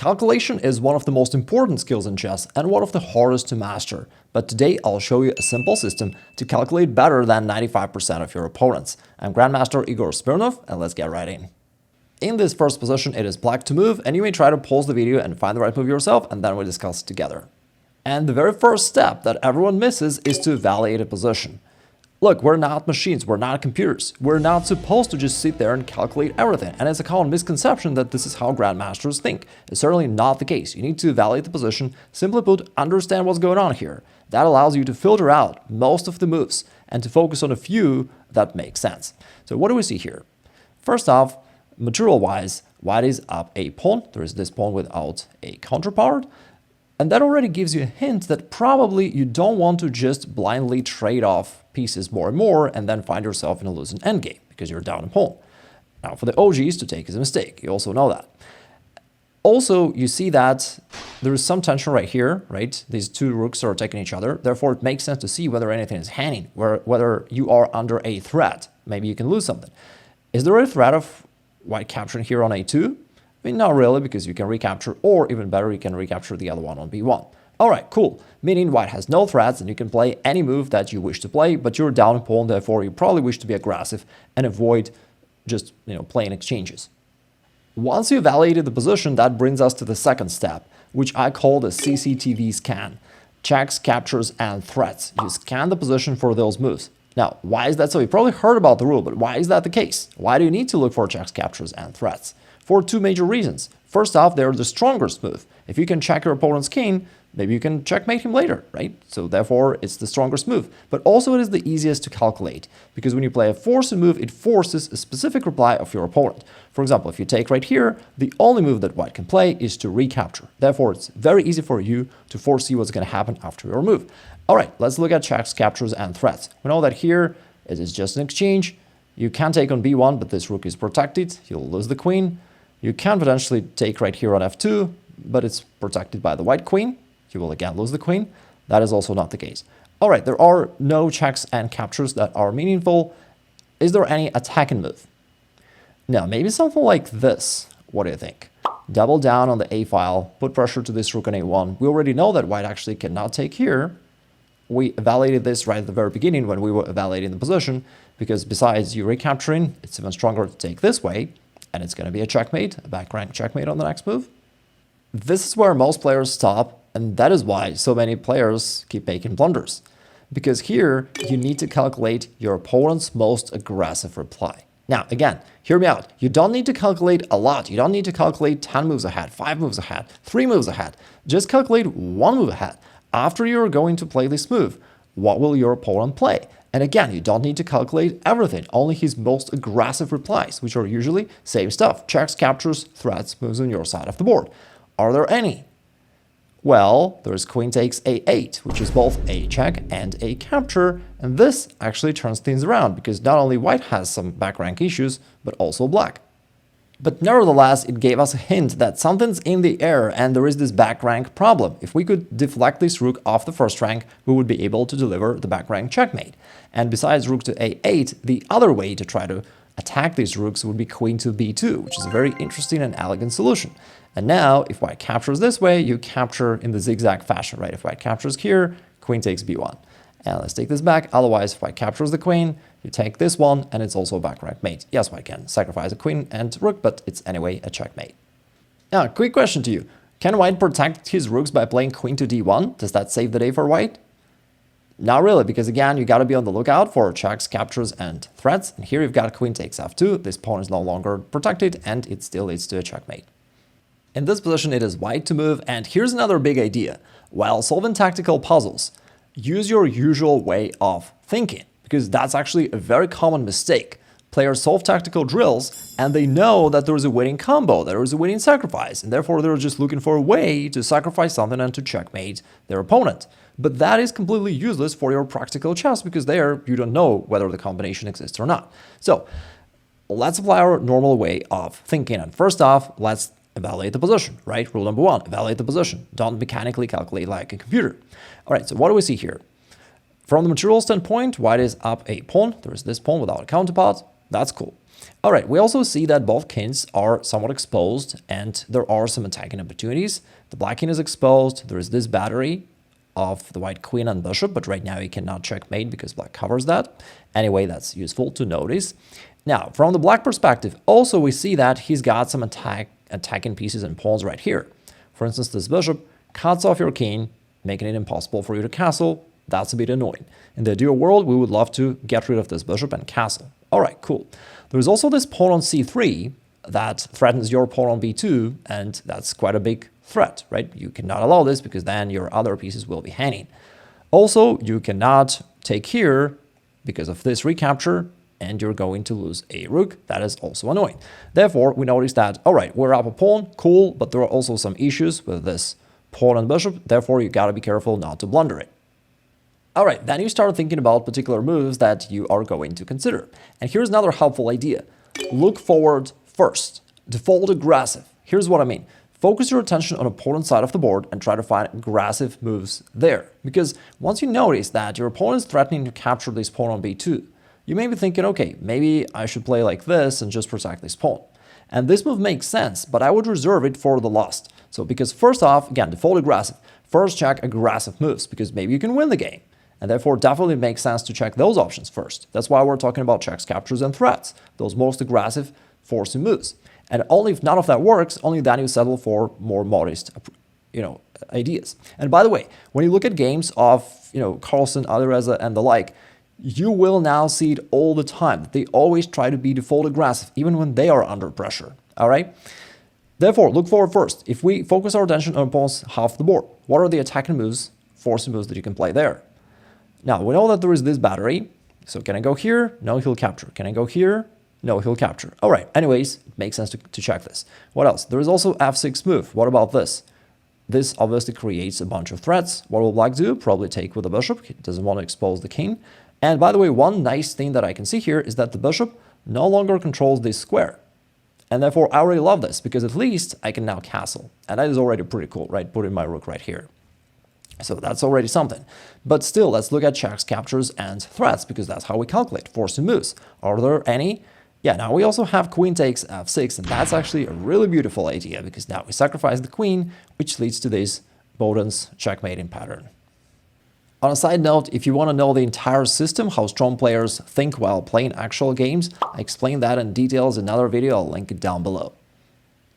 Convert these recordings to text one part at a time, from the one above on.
Calculation is one of the most important skills in chess and one of the hardest to master, but today I'll show you a simple system to calculate better than 95% of your opponents. I'm Grandmaster Igor Smirnov, and let's get right in. In this first position, it is black to move, and you may try to pause the video and find the right move yourself, and then we discuss it together. And the very first step that everyone misses is to evaluate a position. Look, we're not machines, we're not computers. We're not supposed to just sit there and calculate everything. And it's a common misconception that this is how grandmasters think. It's certainly not the case. You need to evaluate the position, simply put, understand what's going on here. That allows you to filter out most of the moves and to focus on a few that make sense. So what do we see here? First off, material-wise, white is up a pawn. There is this pawn without a counterpart. And that already gives you a hint that probably you don't want to just blindly trade off pieces more and more and then find yourself in a losing endgame because you're down a pawn. Now, for the OGs, to take is a mistake. You also know that. Also, you see that there is some tension right here, right? These two rooks are attacking each other. Therefore, it makes sense to see whether anything is hanging, whether you are under a threat. Maybe you can lose something. Is there a threat of white capturing here on a2? I mean, not really, because you can recapture, or even better, you can recapture the other one on b1. All right, cool. Meaning white has no threats and you can play any move that you wish to play, but you're down a pawn, therefore you probably wish to be aggressive and avoid just, playing exchanges. Once you evaluated the position, that brings us to the second step, which I call the CCTV scan. Checks, captures, and threats. You scan the position for those moves. Now, why is that so? You probably heard about the rule, but why is that the case? Why do you need to look for checks, captures, and threats? For two major reasons. First off, they're the strongest move. If you can check your opponent's king, maybe you can checkmate him later, right? So therefore, it's the strongest move. But also it is the easiest to calculate, because when you play a forcing move, it forces a specific reply of your opponent. For example, if you take right here, the only move that white can play is to recapture. Therefore, it's very easy for you to foresee what's going to happen after your move. All right, let's look at checks, captures, and threats. We know that here it is just an exchange. You can take on b1, but this rook is protected. You'll lose the queen. You can potentially take right here on f2, but it's protected by the white queen. You will again lose the queen. That is also not the case. All right, there are no checks and captures that are meaningful. Is there any attacking move? Now, maybe something like this. What do you think? Double down on the a file, put pressure to this rook on a1. We already know that white actually cannot take here. We evaluated this right at the very beginning when we were evaluating the position, because besides you recapturing, it's even stronger to take this way, and it's going to be a checkmate, a back rank checkmate on the next move. This is where most players stop, and that is why so many players keep making blunders. Because here, you need to calculate your opponent's most aggressive reply. Now, again, hear me out. You don't need to calculate a lot. You don't need to calculate 10 moves ahead, 5 moves ahead, 3 moves ahead. Just calculate 1 move ahead. After you're going to play this move, what will your opponent play? And again, you don't need to calculate everything, only his most aggressive replies, which are usually same stuff: checks, captures, threats, moves on your side of the board. Are there any? Well, there's queen takes a8, which is both a check and a capture, and this actually turns things around, because not only white has some back rank issues, but also black. But nevertheless, it gave us a hint that something's in the air and there is this back rank problem. If we could deflect this rook off the first rank, we would be able to deliver the back rank checkmate. And besides rook to a8, the other way to try to attack these rooks would be queen to b2, which is a very interesting and elegant solution. And now, if white captures this way, you capture in the zigzag fashion, right? If white captures here, queen takes b1. And let's take this back. Otherwise, if white captures the queen, you take this one, and it's also a back rank mate. Yes, white can sacrifice a queen and rook, but it's anyway a checkmate. Now, quick question to you. Can white protect his rooks by playing queen to d1? Does that save the day for white? Not really, because again, you got to be on the lookout for checks, captures, and threats. And here you've got queen takes f2. This pawn is no longer protected, and it still leads to a checkmate. In this position, it is white to move, and here's another big idea. While solving tactical puzzles, use your usual way of thinking, because that's actually a very common mistake. Players solve tactical drills, and they know that there is a winning combo, there is a winning sacrifice, and therefore they're just looking for a way to sacrifice something and to checkmate their opponent. But that is completely useless for your practical chess, because there you don't know whether the combination exists or not. So let's apply our normal way of thinking, and first off, let's evaluate the position, right? Rule number 1, evaluate the position. Don't mechanically calculate like a computer. All right, so what do we see here? From the material standpoint, white is up a pawn. There is this pawn without a counterpart. That's cool. All right, we also see that both kings are somewhat exposed and there are some attacking opportunities. The black king is exposed. There is this battery of the white queen and bishop, but right now you cannot checkmate because black covers that. Anyway, that's useful to notice. Now, from the black perspective, also we see that he's got some attacking pieces and pawns right here. For instance, this bishop cuts off your king, making it impossible for you to castle. That's a bit annoying. In the ideal world, we would love to get rid of this bishop and castle. All right, cool. There's also this pawn on c3 that threatens your pawn on b2, and that's quite a big threat, right? You cannot allow this because then your other pieces will be hanging. Also, you cannot take here because of this recapture, and you're going to lose a rook. That is also annoying. Therefore, we notice that, all right, we're up a pawn, cool, but there are also some issues with this pawn and bishop. Therefore, you got to be careful not to blunder it. All right, then you start thinking about particular moves that you are going to consider. And here's another helpful idea. Look forward first. Default aggressive. Here's what I mean. Focus your attention on opponent's side of the board and try to find aggressive moves there. Because once you notice that your opponent is threatening to capture this pawn on b2, you may be thinking, okay, maybe I should play like this and just protect this pawn. And this move makes sense, but I would reserve it for the last. So because first off, again, default aggressive. First check aggressive moves because maybe you can win the game. And therefore, definitely makes sense to check those options first. That's why we're talking about checks, captures, and threats, those most aggressive forcing moves. And only if none of that works, only then you settle for more modest, ideas. And by the way, when you look at games of, Carlsen, Alireza, and the like, you will now see it all the time. They always try to be default aggressive, even when they are under pressure. All right. Therefore, look forward first. If we focus our attention on opponent's half the board, what are the attacking moves, forcing moves that you can play there? Now, we know that there is this battery. So can I go here? No, he'll capture. Can I go here? No, he'll capture. All right. Anyways, it makes sense to check this. What else? There is also f6 move. What about this? This obviously creates a bunch of threats. What will black do? Probably take with the bishop. He doesn't want to expose the king. And by the way, one nice thing that I can see here is that the bishop no longer controls this square. And therefore, I already love this because at least I can now castle. And that is already pretty cool, right? Putting my rook right here. So that's already something. But still, let's look at checks, captures, and threats, because that's how we calculate forcing moves. Are there any? Yeah, now we also have queen takes f6, and that's actually a really beautiful idea, because now we sacrifice the queen, which leads to this Boden's checkmating pattern. On a side note, if you want to know the entire system, how strong players think while playing actual games, I explained that in details in another video. I'll link it down below.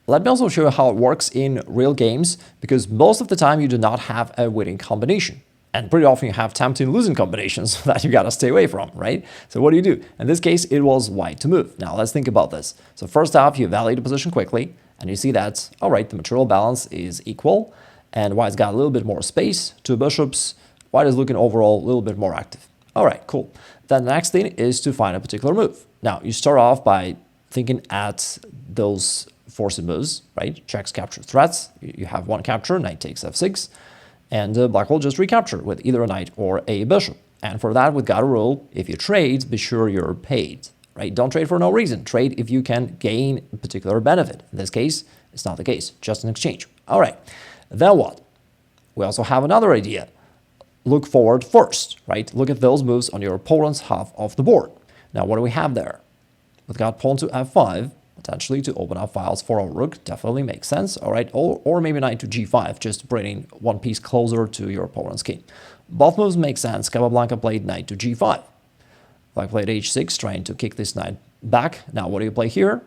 Let me also show you how it works in real games, because most of the time you do not have a winning combination. And pretty often you have tempting losing combinations that you gotta stay away from, right? So what do? In this case, it was white to move. Now let's think about this. So first off, you evaluate the position quickly, and you see that, all right, the material balance is equal, and white's got a little bit more space, two bishops, white is looking overall a little bit more active. All right, cool. Then the next thing is to find a particular move. Now, you start off by thinking at those forcing moves, right? Checks, captures, threats. You have one capture, knight takes f6, and black will just recapture with either a knight or a bishop. And for that, we've got a rule: if you trade, be sure you're paid, right? Don't trade for no reason. Trade if you can gain a particular benefit. In this case, it's not the case, just an exchange. All right, then what? We also have another idea. Look forward first, right? Look at those moves on your opponent's half of the board. Now, what do we have there? We've got pawn to f5, potentially to open up files for our rook. Definitely makes sense. All right, or maybe knight to g5, just bringing one piece closer to your opponent's king. Both moves make sense. Capablanca played knight to g5. Black played h6, trying to kick this knight back. Now, what do you play here?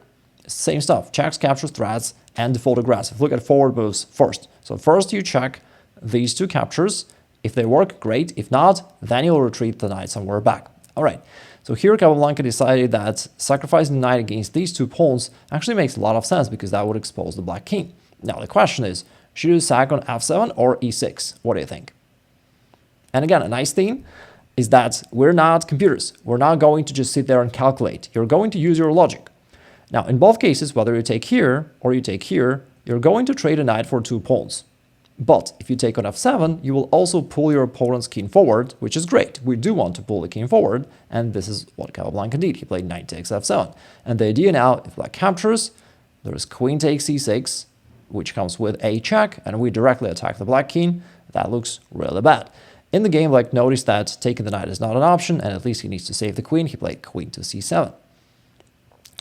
Same stuff. Checks, captures, threats, and default aggressive. Look at forward moves first. So first you check these two captures. If they work, great. If not, then you'll retreat the knight somewhere back. All right. So here Capablanca decided that sacrificing the knight against these two pawns actually makes a lot of sense, because that would expose the black king. Now the question is, should you sack on f7 or e6? What do you think? And again, a nice thing is that we're not computers. We're not going to just sit there and calculate. You're going to use your logic. Now, in both cases, whether you take here or you take here, you're going to trade a knight for two pawns. But if you take on f7, you will also pull your opponent's king forward, which is great. We do want to pull the king forward, and this is what Capablanca did. He played knight takes f7. And the idea now, if black captures, there is queen takes e6, which comes with a check, and we directly attack the black king. That looks really bad. In the game, like, notice that taking the knight is not an option, and at least he needs to save the queen. He played queen to c7.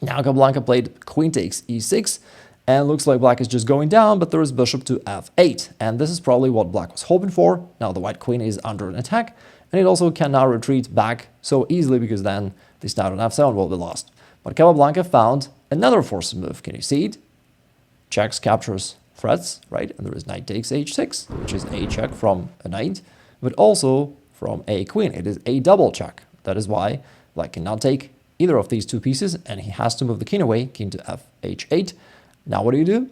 Now Capablanca played queen takes e6, and looks like black is just going down, but there is bishop to f8, and this is probably what black was hoping for. Now the white queen is under an attack, and it also can now retreat back so easily because then this knight on f7 will be lost. But Capablanca found another forced move. Can you see it? Checks captures threats, right? And there is knight takes h6, which is a check from a knight, but also from a queen. It is a double check. That is why black cannot take either of these two pieces, and he has to move the king away, king to f8. Now what do?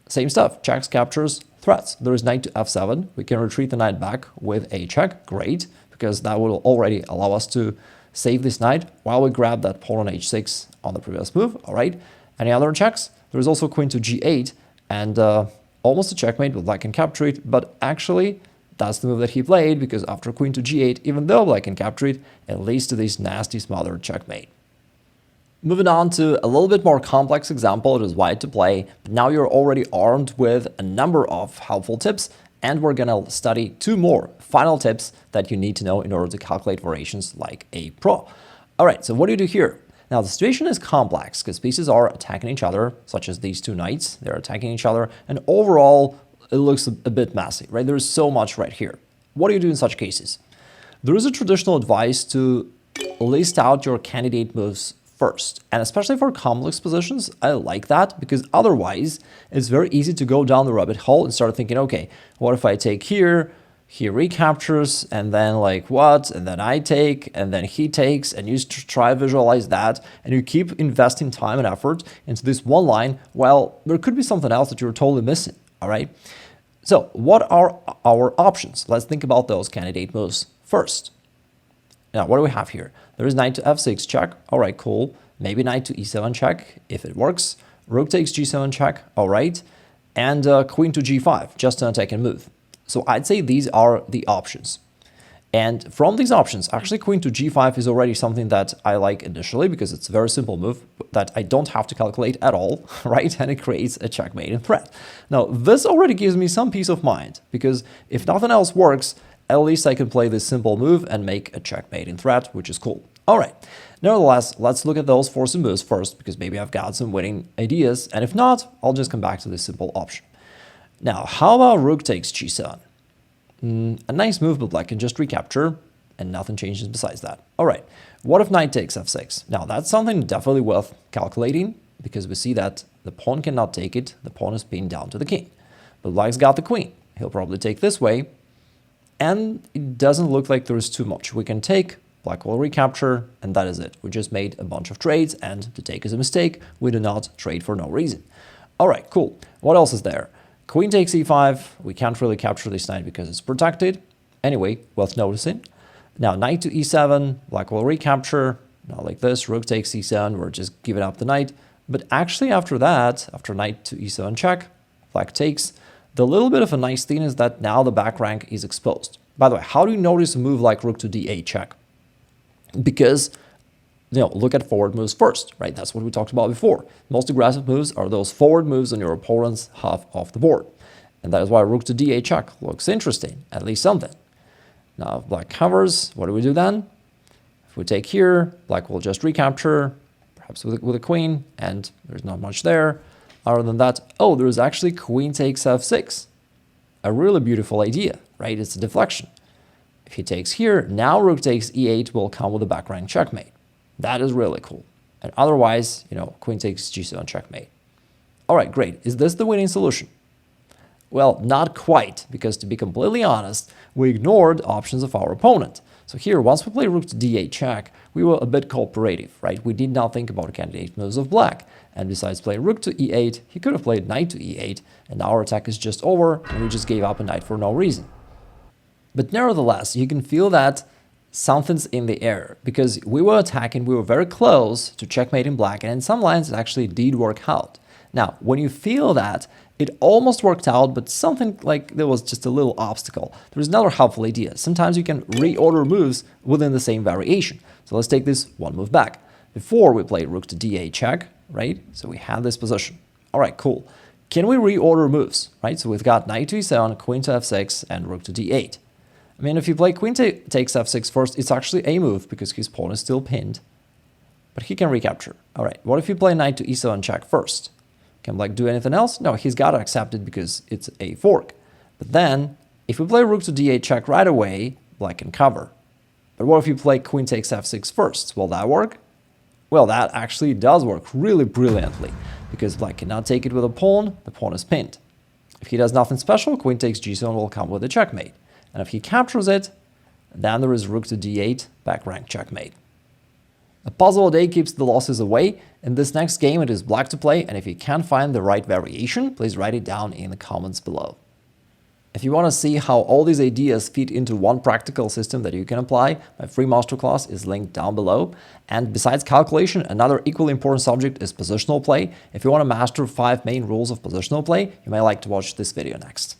Same stuff. Checks captures threats. There is knight to f7. We can retreat the knight back with a check. Great, because that will already allow us to save this knight while we grab that pawn on h6 on the previous move. All right. Any other checks? There is also queen to g8 and almost a checkmate, but black can capture it. But actually, that's the move that he played, because after queen to g8, even though black can capture it, it leads to this nasty smothered checkmate. Moving on to a little bit more complex example, it is white to play, but now you're already armed with a number of helpful tips, and we're gonna study two more final tips that you need to know in order to calculate variations like a pro. All right, so what do you do here? Now the situation is complex because pieces are attacking each other, such as these two knights, they're attacking each other, and overall it looks a bit messy, right? There's so much right here. What do you do in such cases? There is a traditional advice to list out your candidate moves first, and especially for complex positions, I like that, because otherwise it's very easy to go down the rabbit hole and start thinking, okay, what if I take here, he recaptures, and then like what, and then I take, and then he takes, and you try to visualize that, and you keep investing time and effort into this one line, while there could be something else that you're totally missing, all right? So what are our options? Let's think about those candidate moves first. Now, what do we have here? There is knight to f6 check. All right, cool. Maybe knight to e7 check, if it works. Rook takes g7 check. All right. And queen to g5, just an attacking move. So I'd say these are the options. And from these options, actually queen to g5 is already something that I like initially, because it's a very simple move that I don't have to calculate at all, right? And it creates a checkmate in threat. Now, this already gives me some peace of mind, because if nothing else works, at least I can play this simple move and make a checkmate in threat, which is cool. All right. Nevertheless, let's look at those forced moves first, because maybe I've got some winning ideas, and if not, I'll just come back to this simple option. Now, how about rook takes g7? A nice move, but black can just recapture, and nothing changes besides that. All right. What if knight takes f6? Now, that's something definitely worth calculating, because we see that the pawn cannot take it. The pawn is pinned down to the king. But black's got the queen. He'll probably take this way, and it doesn't look like there is too much. We can take, black will recapture, and that is it. We just made a bunch of trades, and the take is a mistake. We do not trade for no reason. All right, cool. What else is there? Queen takes e5. We can't really capture this knight because it's protected. Anyway, worth noticing. Now, knight to e7. Black will recapture. Now, like this, rook takes e7. We're just giving up the knight. But actually, after that, after knight to e7 check, black takes. The little bit of a nice thing is that now the back rank is exposed. By the way, how do you notice a move like rook to d8 check? Because, look at forward moves first, right? That's what we talked about before. Most aggressive moves are those forward moves on your opponent's half of the board. And that is why rook to d8 check looks interesting, at least something. Now, if black covers, what do we do then? If we take here, black will just recapture, perhaps with a queen, and there's not much there. Other than that, oh, there's actually queen takes f6. A really beautiful idea, right? It's a deflection. If he takes here, now rook takes e8 will come with a back rank checkmate. That is really cool. And otherwise, queen takes g7 checkmate. All right, great. Is this the winning solution? Well, not quite, because to be completely honest, we ignored options of our opponent. So here, once we play rook to d8 check, we were a bit cooperative, right? We did not think about candidate moves of black. And besides playing rook to e8, he could have played knight to e8, and our attack is just over, and we just gave up a knight for no reason. But nevertheless, you can feel that something's in the air, because we were attacking, we were very close to checkmating black, and in some lines it actually did work out. Now, when you feel that, it almost worked out, but something like there was just a little obstacle. There's another helpful idea. Sometimes you can reorder moves within the same variation. So let's take this one move back. Before we played rook to d8 check, right? So we had this position. All right, cool. Can we reorder moves, right? So we've got knight to e7, queen to f6, and rook to d8. I mean, if you play queen takes f6 first, it's actually a move because his pawn is still pinned. but he can recapture. All right, what if you play knight to e7 check first? Can black do anything else? No, he's got to accept it because it's a fork. But then, if we play rook to d8 check right away, black can cover. But what if you play queen takes f6 first? Will that work? Well, that actually does work really brilliantly, because black cannot take it with a pawn, the pawn is pinned. If he does nothing special, queen takes g7 will come with a checkmate. And if he captures it, then there is rook to d8, back rank checkmate. A puzzle a day keeps the losses away. In this next game, it is black to play, and if you can't find the right variation, please write it down in the comments below. If you want to see how all these ideas fit into one practical system that you can apply, my free masterclass is linked down below. And besides calculation, another equally important subject is positional play. If you want to master 5 main rules of positional play, you may like to watch this video next.